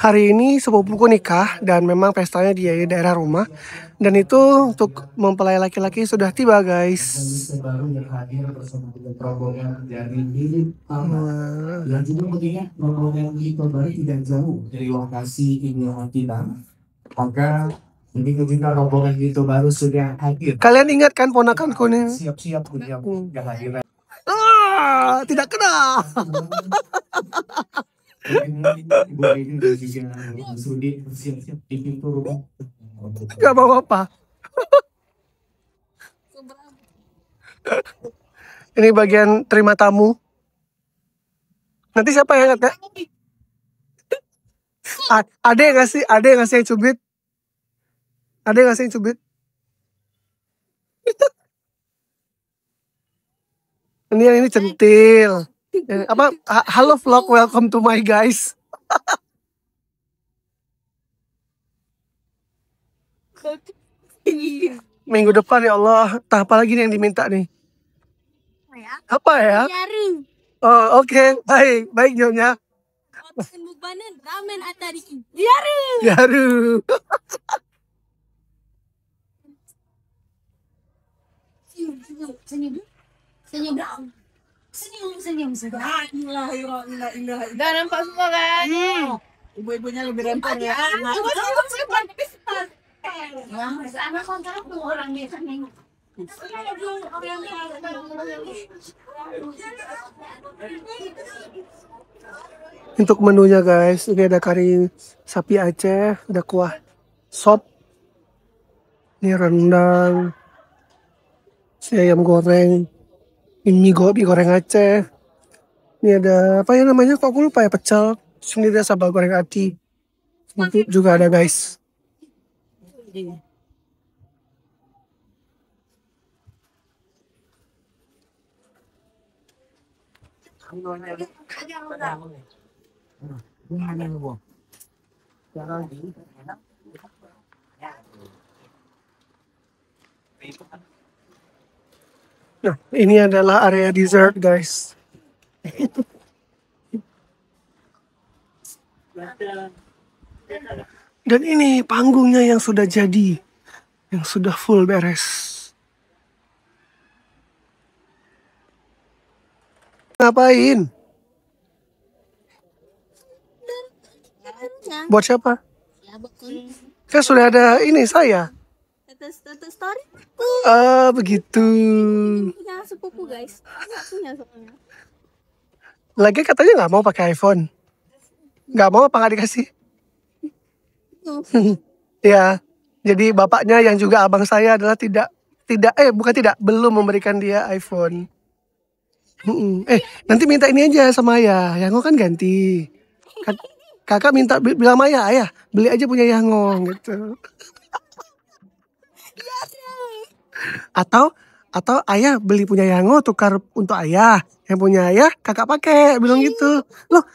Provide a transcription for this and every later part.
Hari ini sepupuku nikah dan memang pestanya di daerah rumah. Dan itu untuk mempelai laki-laki sudah tiba guys. Baru yang hadir bersama dengan rombongan dari Milik Ahmad. Dan juga mengingat rombongan itu baru tidak jauh dari lokasi kediaman kita. Maka ini ketika rombongan itu baru sudah hadir. Kalian ingat kan ponakanku nih? Siap-siap menyambut kehadiran. Tidak kena. Ibu ini dan juga Sudi siap-siap di pintu rumah. Gak mau apa. Ini bagian terima tamu. Nanti siapa yang nggak? Ada yang ngasih? Ada yang ngasih yang cubit? Ada yang ngasih yang cubit? Ini centil. Apa? Halo vlog, welcome to my guys. Minggu depan ya Allah. Entah apa lagi nih yang diminta nih. Apa ya? Oh oke. Baik Nyonya. Ramen atari. Yaru. Yaru. Senyum. Gak nampak semua kan? Ibu-ibunya lebih rempah ya. Anak kontrak tuh orang biasa nengok. Untuk menunya guys, ini ada kari sapi Aceh, ada kuah sop, ini rendang, ayam goreng, ini mie goreng Aceh, ini ada apa ya namanya, kok aku lupa ya, pecel, sendiri ada sambal goreng ati, itu juga ada guys. Nah, ini adalah area dessert guys. Dan ini panggungnya yang sudah jadi, yang sudah full beres. Ngapain? Buat siapa? Kan sudah ada ini saya. Status story. Begitu. Punya sepupu guys. Punya soalnya. Lagi katanya nggak mau pakai iPhone. Nggak mau apa nggak dikasih? Ya, jadi bapaknya yang juga abang saya adalah belum memberikan dia iPhone. Nanti minta ini aja sama ayah. Yango kan ganti. Kakak minta bilang sama ayah, beli aja punya Yango gitu. Atau ayah beli punya Yango tukar untuk ayah. Yang punya ayah kakak pakai, bilang gitu. Loh,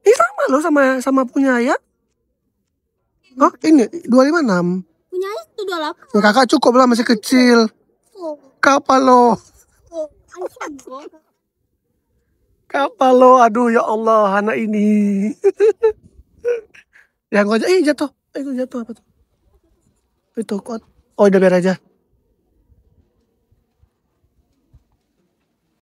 ini sama loh sama punya ayah. Oh ini 256. Punya itu 28. Ya, kakak cukup lah, masih kecil. Kapal lo. Kapal lo, aduh ya Allah anak ini. Yang aja, jatuh. Itu jatuh apa tuh? Itu kok. Oh udah biar aja.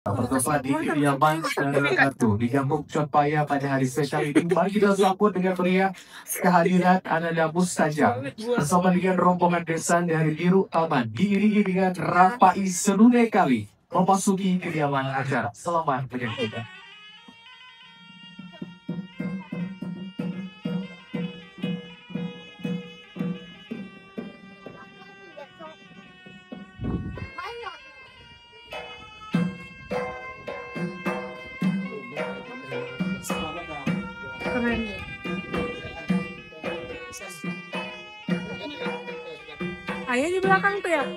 Bertempat di kediaman saudara Kartu di Kampung Cotpaya pada hari spesial ini. Mari kita sambut dengan meriah kehadiran Ananda Mustajab bersama dengan rombongan desa dari Biru Taman, diiringi dengan Rapai Senune Kali memasuki kediaman acara. Selamat menyaksikan. Ayah di belakang tuh ya.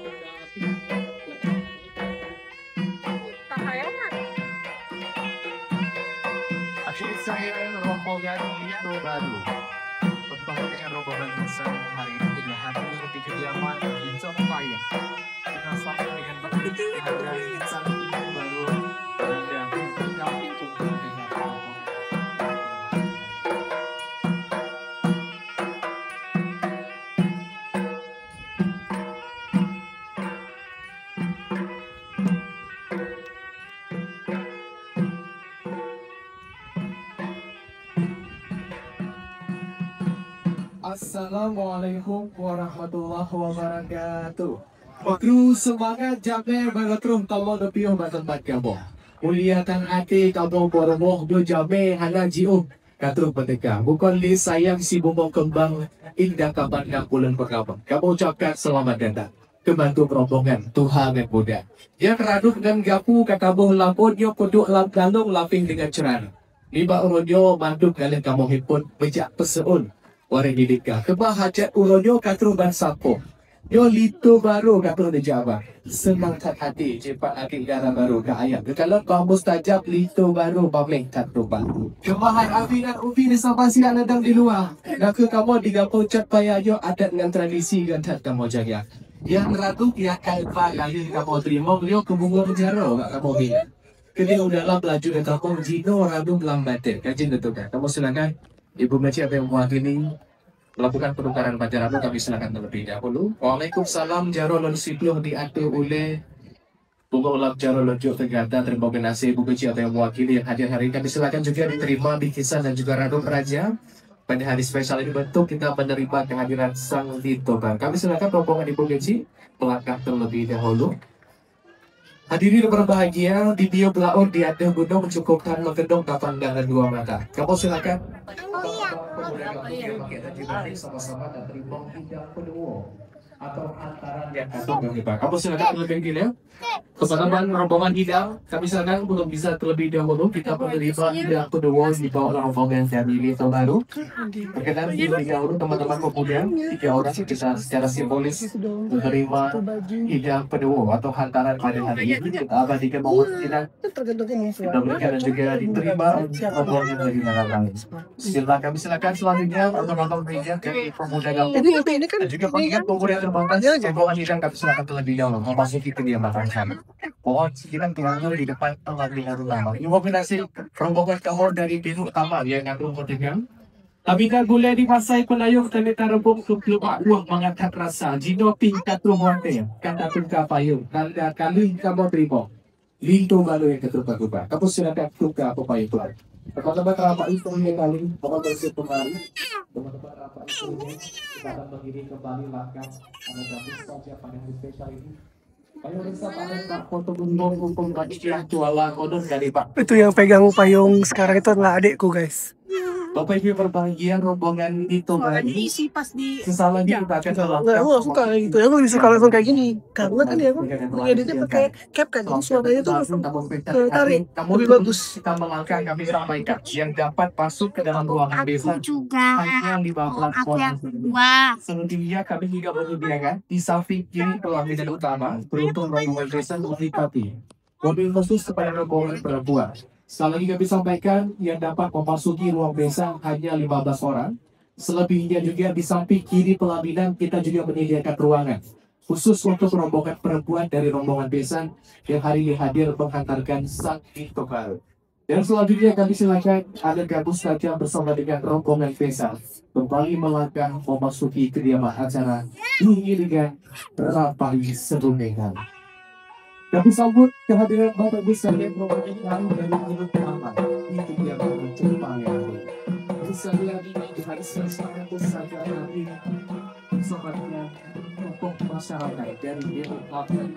Akhirnya saya rombongan itu baru bersama dengan rombongan besar hari ini sudah hadir di kediaman di Cotpaya. Kita sambut dengan begitu ada insan baru dan pintu Assalamualaikum warahmatullahi wabarakatuh. Kru semangat jamnya mengetrum kamu lebih tempat kamu. Muliakan hati kamu boromoh do jame hana jium. Katru pendekat. Bukan li sayang si bumbu kembang indah kapan pulang perkapan. Kamu ucapkan selamat datang. Kebantu rombongan Tuhan yang muda. Yang raduh dan gapu kakabuh lampun kuduk lamp laping dengan cerah. Liba uronyo manduk kalian kamu hipun bejak peseun. Orang didika kebahajat uronyo katru bansapo. Yo lito baru katru di Jawa. Semangat hati cepat aking gara baru ke ayam. Kalau kamu mustajab lito baru pameng katru baru. Kebahan api dan ubi di sampai siang nadang di luar. Naku kamu digapung cat payayo adat dengan tradisi gantat kamu jaga. Yang ratu ya kalpa kali kamu terima beliau kebunga penjara gak kamu bilang. Ketika udahlah pelaju dan kampung Jino Radu melambatin. Kajin itu kan. Kamu silakan Ibu Meci apa yang mewakili melakukan penukaran pacar Radu, kami silakan terlebih dahulu. Waalaikumsalam Jarolon Sipluh diatur oleh Bunga Ulap Jarolon Jok Tegata. Terima kasih Ibu Meci apa yang mewakili yang hadir hari ini. Kami silakan juga diterima Bikisan dan juga Radu Raja. Pada hari spesial ini bentuk kita menerima kehadiran Sang Lito Bang. Kami silakan rombongan Ibu Meci melangkah terlebih dahulu. Hadirin berbahagia, di bio belaur di atas gunung mencukupkan menggendong pandangan dua mata. Kamu silakan. Sama-sama dan terima hidang penuh atau hantaran yang akan mengibar. Kamu silakan terlebih dahulu. Kepada rombongan hidang, kami silakan belum bisa terlebih dahulu kita menerima hidang penuh di bawah rombongan dari Lito baru. Perkenan di dahulu teman-teman pemuda 3 orang kita secara simbolis menerima hidang penuh atau hantaran pada hari ini. Kita abadikan momen kita berikan dan juga diterima rombongan dari Narabang. Kami silakan selanjutnya rombongan media dari pemuda yang Ini kan dan juga pengingat pemuda yang terbangkan rombongan hidang kami silakan terlebih dahulu memasuki kediaman sana. Pohon kita tinggal di depan tempat tinggal utama. Ini kombinasi rombongan kamor dari pintu utama yang ngatur kodegang. Abida gula di pasai pelayung tanita rebung tukluk uang mengangkat rasa. Jino tingkat rumorte kata tungka payung. Kanda kali kamu terima. Lintu baru yang ketupa-tupa. Kamu silakan tuka apa payung tuan. Teman-teman rapat itu yang kali bapak bersih kembali. Teman-teman rapat itu kita akan mengirim kembali langkah. Anda dapat saja pada hari spesial ini. Ayo bersama Pak foto gunung hukum kajian jualan kodon dari Pak. itu yang pegang payung sekarang itu adalah adekku guys. Bapak Ibu berbahagia rombongan itu lagi. Isi pas di Sesaat lagi kita akan Nggak, aku gak suka kayak gitu. Aku lebih suka langsung kayak gini. Karena kan ya aku ngeditnya pakai cap kan. Jadi suaranya tuh langsung tarik. Lebih bagus. Kita melangkah kami sampaikan yang dapat masuk ke dalam ruangan desa juga. hanya 15 Aku yang orang. kedua. Selebihnya kami juga menyediakan di samping kiri pelaminan utama beruntung rombongan desa menikmati mobil khusus kepada rombongan perempuan. Sekali lagi kami sampaikan yang dapat memasuki ruang desa hanya 15 orang. Selebihnya juga di samping kiri pelaminan kita juga menyediakan ruangan khusus untuk rombongan perempuan dari rombongan desa yang hari ini hadir menghantarkan Sang Lito baru. Dan selanjutnya kami silakan ada gabung saja bersama dengan rombongan desa kembali melangkah memasuki kediaman acara ini dengan rapai sedungan. Kami sambut kehadiran Bapak Ibu sekalian rombongan kami dari Ibu Muhammad. Itu dia berjumpa hari. Bisa lagi di hari sesuatu saja hari sobatnya tokoh masyarakat dari Ibu Muhammad.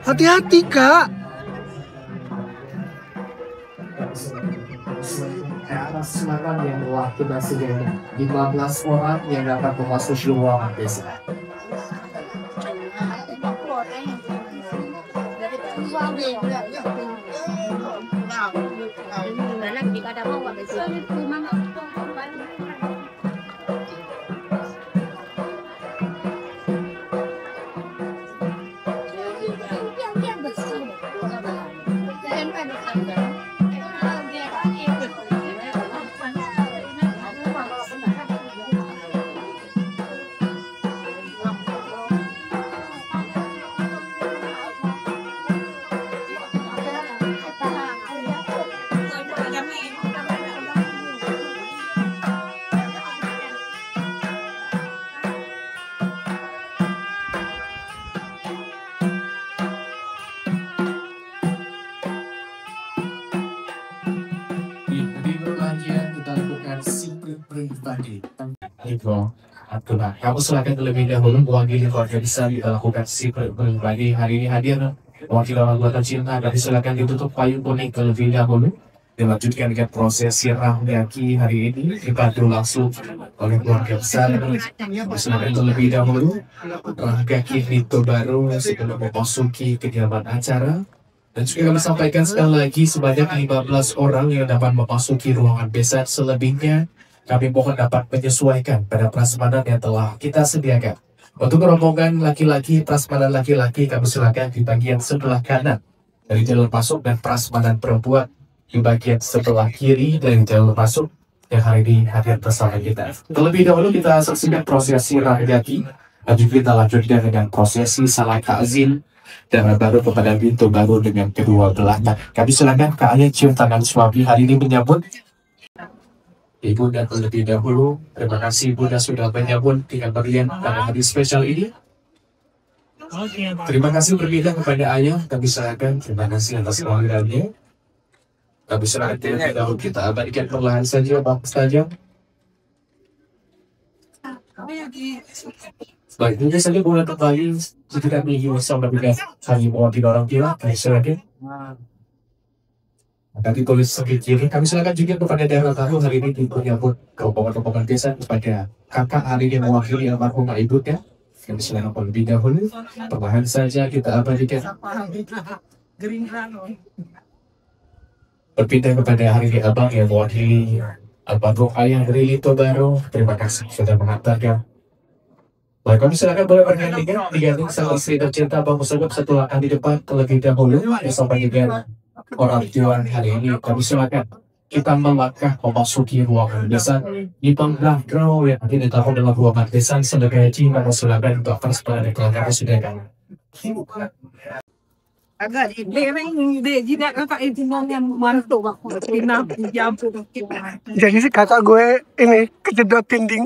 Hati-hati kak. Atas semangat yang telah kita sediakan 15 orang yang dapat memasuki ruangan desa. gitu. Nah, kamu silakan terlebih dahulu mewakili keluarga besar lakukan si berbagi hari ini hadir mewakili orang tua tercinta. Kami silakan ditutup payung kuning terlebih dahulu. Dilanjutkan dengan proses sirah nyaki hari ini dibantu langsung oleh keluarga besar. Silakan terlebih dahulu rangka Rito baru sebelum memasuki kediaman acara. Dan juga kami sampaikan sekali lagi sebanyak 15 orang yang dapat memasuki ruangan besar. Selebihnya kami mohon dapat menyesuaikan pada prasmanan yang telah kita sediakan. Untuk rombongan laki-laki, prasmanan laki-laki kami silakan di bagian sebelah kanan dari jalur masuk, dan prasmanan perempuan di bagian sebelah kiri dari jalur masuk yang hari ini hadir bersama kita. Terlebih dahulu kita saksikan prosesi rakyati, dan juga kita lanjutkan dengan prosesi salat takzim dan baru kepada pintu baru dengan kedua belah tangan. Kami silakan Kak Ayah cium tangan suami hari ini menyambut Ibu. Dan terlebih dahulu terima kasih Bunda sudah menyambut dengan berlian pada hari spesial ini. Terima kasih berbeda kepada Ayah. Kami silakan terima kasih atas kehadirannya. Kami silakan terlebih dahulu kita abadikan perlahan saja Bapak saja. Baik, ini saja boleh kembali jika kami bersama dengan kami mohon tidak orang tua. Kami silakan. Nanti tulis sebelah kiri. Kami silakan juga kepada daerah tamu hari ini menyambut rombongan-rombongan desa kepada kakak hari ini mewakili almarhumah ibunya. Kami silakan terlebih dahulu. Perlahan saja kita abadikan. Berpindah kepada hari ini abang yang mewakili almarhum ayah Rito baru. Terima kasih sudah mengantarkan. Baik, kami silakan boleh bergantian digantung sang istri tercinta Bang Musagap satu langkah di depan terlebih dahulu bersama dengan orang tua hari ini. Kami silakan kita melangkah memasuki ruangan besar di panggilan grow yang nanti ditaruh dalam ruangan besar sebagai cinta. Silakan untuk persepada keluarga sudah kan. Agak dia tidak kakak itu yang mantu aku pindah jampu. Jadi si kakak gue ini kejedot dinding.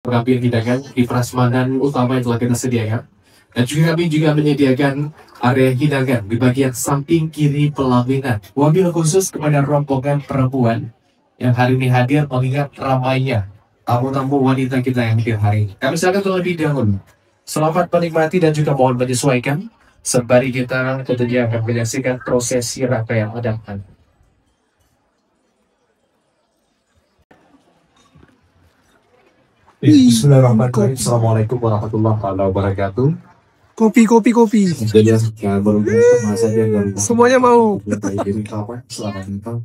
Mengambil hidangan di prasmanan utama yang telah kita sediakan. Dan juga kami juga menyediakan area hidangan di bagian samping kiri pelaminan. Wabil khusus kepada rombongan perempuan yang hari ini hadir mengingat ramainya tamu-tamu wanita kita yang hadir hari ini. Kami silakan terlebih dahulu. Selamat menikmati dan juga mohon menyesuaikan. Sembari kita tentunya akan menyaksikan prosesi rangkaian adat. Bismillahirrahmanirrahim. Assalamualaikum warahmatullahi wabarakatuh. Kopi. Jadi Semuanya mau. Selamat datang.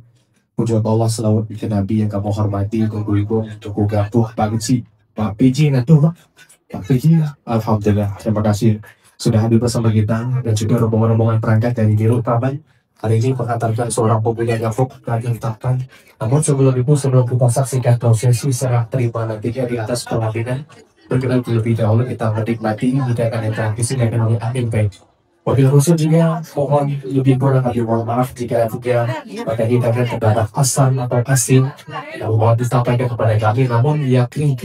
Puji Allah selawat ke Nabi yang kamu hormati, ibu-ibu, cukup gatuh, Pak Geci, Pak PJ, Pak PJ. Alhamdulillah, terima kasih sudah hadir bersama kita dan juga rombongan-rombongan perangkat dari Biru Taman. Hari ini mengantarkan seorang pemuda gafok yang ditetapkan. Namun sebelum kita saksikan prosesi serah terima nantinya di atas pelaminan, berkenan terlebih dahulu kita menikmati hidangan yang telah disediakan oleh Amin Baik. Wabil khusus juga mohon lebih kurang kami mohon maaf jika juga pada hidangan terdapat asam atau asin yang mohon disampaikan kepada kami. Namun ya kering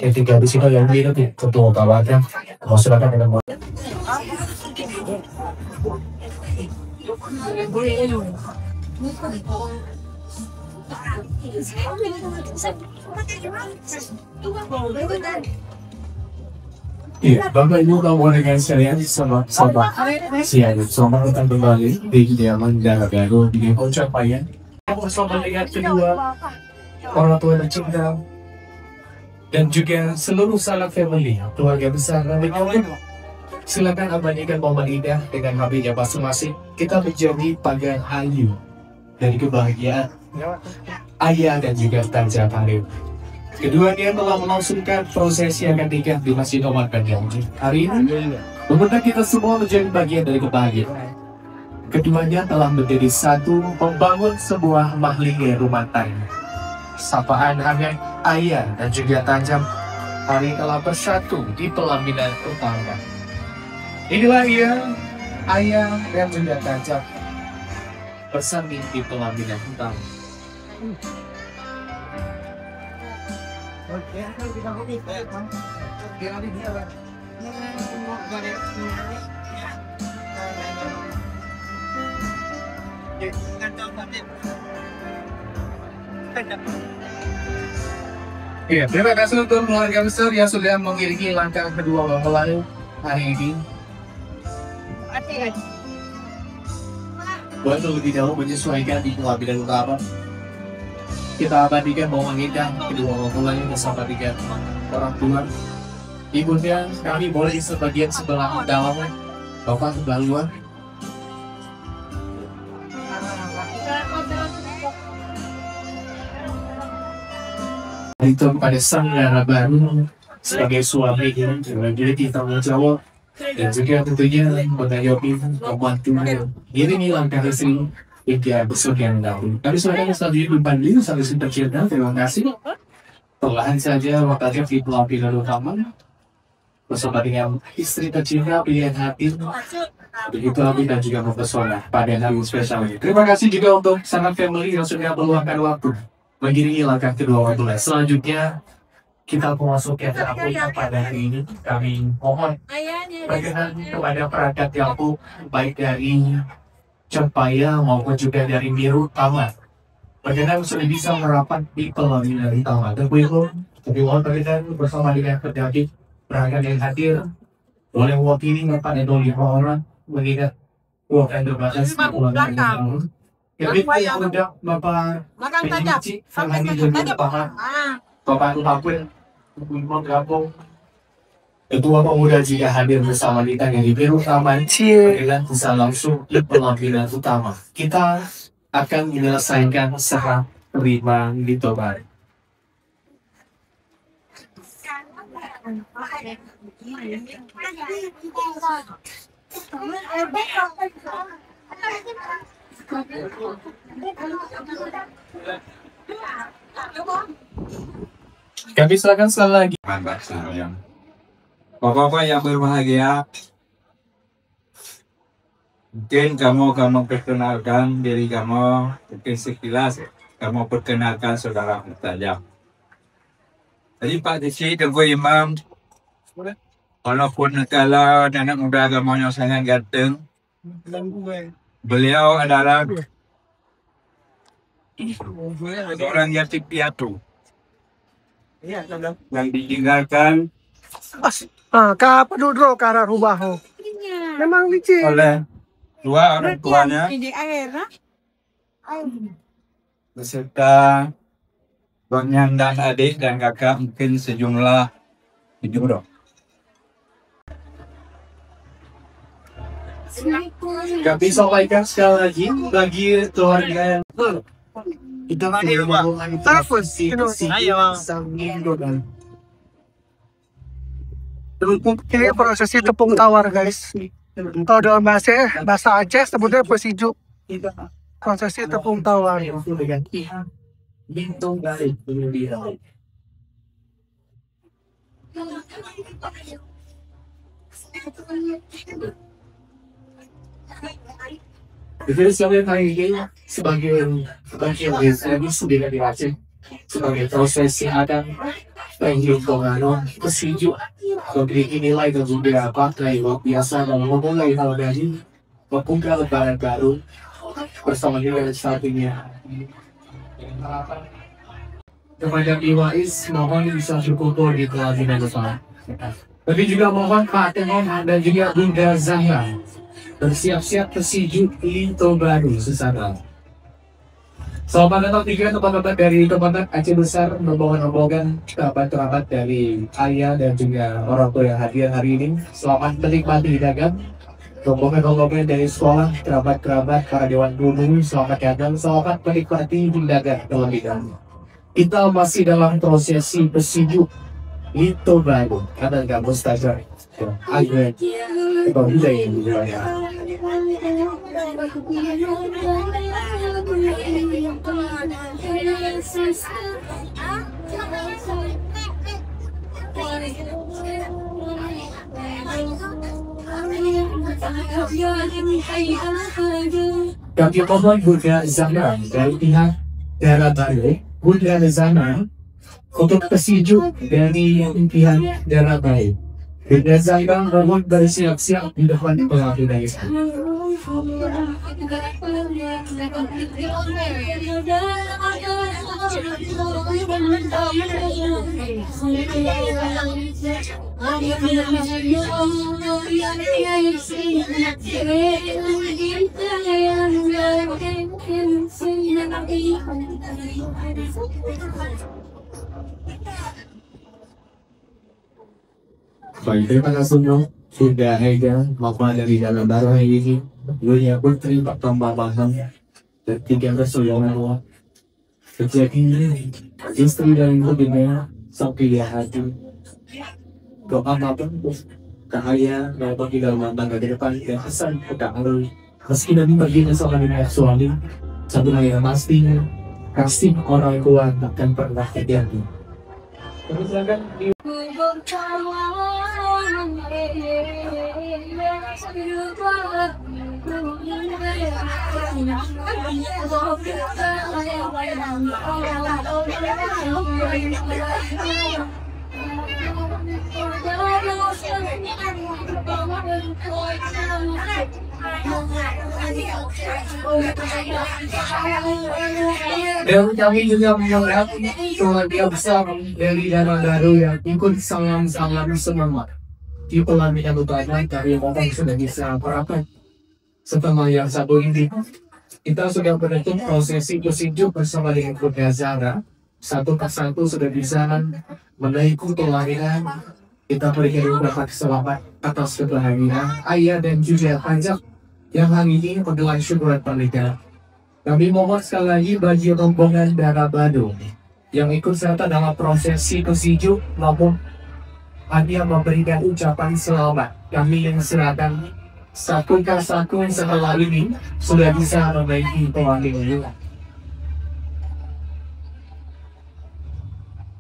yang tinggal di sini yang minum tentu utawakan. Silakan dengan Iya, Bapak Ibu kamu dengan sekalian sama siang selamat datang kembali di kediaman Dara Baru di ucapan bersama dengan kedua orang tua tercinta dan juga seluruh sanak family keluarga besar Nabi. Silakan abadikan momen indah dengan hadiahnya masing-masing. Kita menjadi pagar ayu dari kebahagiaan ayah dan juga Tanja Karim. Keduanya telah melangsungkan prosesi akad nikah di Masjid Omar Kandang. Hari ini, mengundang kita semua menjadi bagian dari kebahagiaan. Keduanya telah menjadi satu membangun sebuah mahligai rumah tangga. Sapaan hangat ayah dan juga Tanja hari telah bersatu di pelaminan utama. Inilah ia, ayah dan juga Tanja bersami di pelaminan utama. Iya, terima kasih untuk keluarga besar yang sudah mengiringi langkah kedua mempelai hari ini. Buat lebih jauh menyesuaikan di pelabuhan utama, kita abadikan momen indah kedua mempelai bersama dengan orang tua. Ibunda kami boleh di sebagian sebelah dalam, bapak sebelah luar. Itu pada sang negara baru sebagai suami yang memiliki tanggung jawab dan juga tentunya mengayomi membantu ini langkah istri hingga besok yang dahulu. Kami sebagai selanjutnya berbanding sampai sudah cinta. Terima kasih. Perlahan saja waktunya di pelabuhan utama bersama dengan istri tercinta pilihan hati. Begitu Abi dan juga mempesona pada hari spesial ini. Terima kasih juga untuk sangat family yang sudah meluangkan waktu mengiringi langkah kedua mempelai. Selanjutnya kita memasuki acara puncak pada hari ini. Kami mohon berkenan kepada perangkat Tiongkok baik dari Cempaya maupun juga dari Biru Taman. Berkenan sudah bisa merapat di pelaminan dari Taman. Tapi mohon berkenan bersama dengan pendaki perangkat yang hadir boleh mewakili kepada 25 orang mengingat akan terbatas ulangan tahun. Kami mengundang Bapak Penyici Farhani dan Bapak Lupapun menggabung Ketua Pemuda jika hadir bersama kita yang di Biru Taman dengan bisa langsung ke penampilan utama. Kita akan menyelesaikan serah terima di Tobar. Kami silakan sekali lagi. Bapak-bapak yang berbahagia, mungkin kamu perkenalkan diri kamu, mungkin sekilas kamu perkenalkan saudara saja. Tadi Pak Desi Tengku Imam, walaupun kalau anak muda agamanya sangat ganteng, beliau adalah seorang yatim piatu yang ditinggalkan Ka pedudro ke arah rumah ho. Memang licin. oleh dua orang tuanya Di air, beserta bangnya dan adik dan kakak mungkin sejumlah 7 orang. Kami sampaikan sekali lagi bagi keluarga yang kita Ini prosesi tepung tawar guys. Kalau dalam bahasa Aceh sebutnya pesiju. Prosesi tepung tawar. Bintang dari kemudian. Jadi sekalian hari ini sebagai sudah di Aceh sebagai prosesi adat Penjung Tongano pesiju memiliki nilai dan juga makna yang luar biasa dalam memulai hal baru membuka lebaran baru bersama dengan satunya. Kepada Iwais mohon bisa berkumpul di pelaminan bersama. Tapi juga mohon Pak Tenon dan juga Bunda Zahra bersiap-siap pesiju Linto Baru sesana. Selamat datang tiga teman-teman dari teman-teman Aceh Besar, rombongan-rombongan kerabat-kerabat dari ayah dan juga orang tua yang hadir hari ini. Selamat menikmati hidangan. Rombongan-rombongan dari sekolah, kerabat-kerabat, para dewan guru, selamat datang, selamat menikmati hidangan terlebih dahulu. Kita masih dalam prosesi pesiju Linto Baru, karena nggak mustajab. Ayo, kita mulai ya. Kami mohon Bunda Zahra dari pihak daerah baru, Bunda Zahra untuk pesinju dari impian darah baik. Berdasarkan robot bersiap-siap di depan pengabdian. Baik, terima kasih sudah hadir Mama dari dalam darah ini. Dunia putri Pak Tambahan dan 3 bersaudara. Sejak ini istri dan ibunya sampai hati. Doa Bapak cahaya Bapak di dalam tangga ke depan dan pesan kepada Allah. Meski nanti pergi ke seorang suami, satu hal yang pasti kasih orang tua takkan pernah terjadi. Terus silakan di dan kami juga mengharap keluarga besar dari Danau Daru yang ikut sangat-sangat semangat di pelaminan utama dari orang sudah bisa merapat. Setelah yang satu ini, kita sudah menutup prosesi pesinju bersama dengan keluarga Zara. Satu persatu sudah bisa menaiki pelaminan. Kita berikan beberapa selamat atas kebahagiaan ayah dan juga ajak yang hari ini menggelar syukuran pernikahan. Kami mohon sekali lagi bagi rombongan Darah Badung yang ikut serta dalam prosesi pesinju maupun hanya memberikan ucapan selamat. Kami yang serahkan satu persatu setelah ini sudah bisa menaiki pelaminan.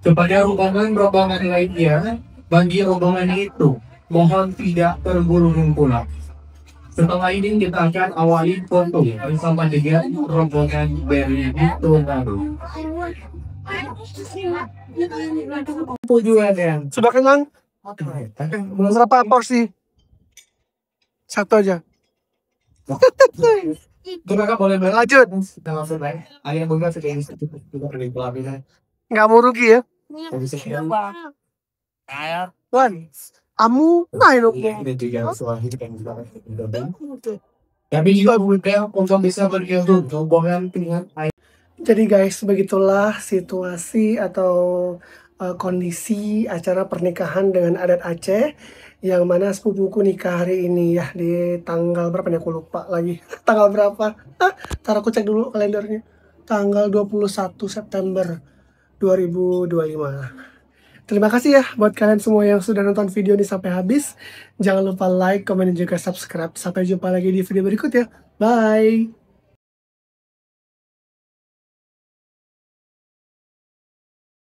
Kepada rombongan lainnya, bagi rombongan itu, mohon tidak terburu-buru pulang. Setelah ini kita akan awali foto bersama dengan rombongan dari Tunggaru. Tujuannya Sudah kenyang? Berapa porsi? Satu aja. Kita boleh Lanjut. dalam selesai. Ayah bunga sedang juga pergi pelaminan. Nggak mau rugi ya? Jadi sekian. Wan, kamu main dong. Ini juga soal hidup yang juga. Kami juga berupaya untuk bisa bergabung rombongan pilihan. Jadi guys, begitulah situasi atau kondisi acara pernikahan dengan adat Aceh yang mana sepupuku nikah hari ini ya di tanggal berapa nih, aku lupa lagi tanggal berapa. Ntar aku cek dulu kalendernya. Tanggal 21 September 2025. Terima kasih ya buat kalian semua yang sudah nonton video ini sampai habis. Jangan lupa like, komen, dan juga subscribe. Sampai jumpa lagi di video berikutnya. Bye!